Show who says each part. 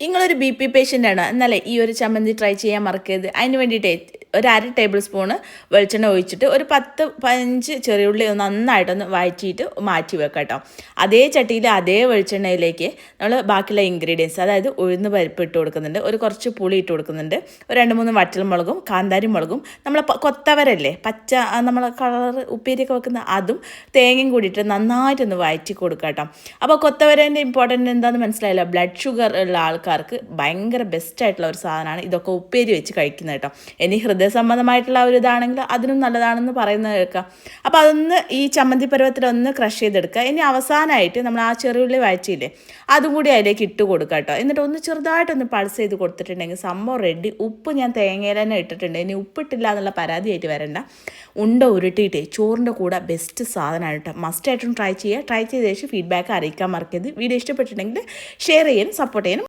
Speaker 1: നിങ്ങളൊരു ബി.പി പേഷ്യൻ്റാണ് എന്നാലേ ഈ ഒരു ചമ്മന്തി ട്രൈ ചെയ്യാൻ മറക്കരുത്. അതിന് വേണ്ടിയിട്ടേ ഒരു 1/2 ടേബിൾ സ്പൂണ് വെളിച്ചെണ്ണ ഒഴിച്ചിട്ട് ഒരു 10-15 ചെറിയുള്ളി നന്നായിട്ടൊന്ന് വഴറ്റിയിട്ട് മാറ്റി വെക്കാം കേട്ടോ. അതേ ചട്ടിയിൽ അതേ വെളിച്ചെണ്ണയിലേക്ക് നമ്മൾ ബാക്കിയുള്ള ഇൻഗ്രീഡിയൻസ്, അതായത് ഉഴുന്ന് പരിപ്പ് ഇട്ട് കൊടുക്കുന്നുണ്ട്, ഒരു കുറച്ച് പുളി ഇട്ട് കൊടുക്കുന്നുണ്ട്, ഒരു 2-3 വറ്റൽമുളകും കാന്താരി മുളകും, നമ്മൾ കൊത്തവരല്ലേ പച്ച, നമ്മൾ കളർ ഉപ്പേരിയൊക്കെ വെക്കുന്ന അതും തേങ്ങയും കൂടിയിട്ട് നന്നായിട്ടൊന്ന് വഴറ്റി കൊടുക്കാം കേട്ടോ. അപ്പോൾ കൊത്തവരേൻ്റെ ഇമ്പോർട്ടൻ്റ് എന്താണെന്ന് മനസ്സിലായില്ല. ബ്ലഡ് ഷുഗർ ഉള്ള ആൾക്കാർക്ക് ഭയങ്കര ബെസ്റ്റായിട്ടുള്ള ഒരു സാധനമാണ് ഇതൊക്കെ ഉപ്പേരി വെച്ച് കഴിക്കുന്നത് കേട്ടോ. ഇനി ഹൃദയ സംബന്ധമായിട്ടുള്ള ഒരു ഇതാണെങ്കിൽ അതിനും നല്ലതാണെന്ന് പറയുന്നത് കേൾക്കാം. അപ്പോൾ അതൊന്ന് ഈ ചമ്മന്തി പരുവത്തിലൊന്ന് ക്രഷ് ചെയ്തെടുക്കുക. ഇനി അവസാനമായിട്ട് നമ്മൾ ആ ചെറിയുള്ളി വഴറ്റിയില്ലേ അതും കൂടി അതിലേക്ക് ഇട്ട് കൊടുക്കുക കേട്ടോ. എന്നിട്ട് ഒന്ന് ചെറുതായിട്ടൊന്ന് പൾസ് ചെയ്ത് കൊടുത്തിട്ടുണ്ടെങ്കിൽ സംഭവം റെഡി. ഉപ്പ് ഞാൻ തേങ്ങയിൽ തന്നെ ഇട്ടിട്ടുണ്ട്. ഇനി ഉപ്പിട്ടില്ല എന്നുള്ള പരാതിയായിട്ട് വരണ്ട. ഉണ്ട ഉരുട്ടിയിട്ടേ ചോറിൻ്റെ കൂടെ ബെസ്റ്റ് സാധനമാണ് കേട്ടോ. മസ്റ്റായിട്ടും ട്രൈ ചെയ്യുക. ട്രൈ ചെയ്ത ശേഷം ഫീഡ്ബാക്ക് അറിയിക്കാൻ മറക്കരുത്. വീഡിയോ ഇഷ്ടപ്പെട്ടിട്ടുണ്ടെങ്കിൽ ഷെയർ ചെയ്യാനും സപ്പോർട്ട് ചെയ്യാനും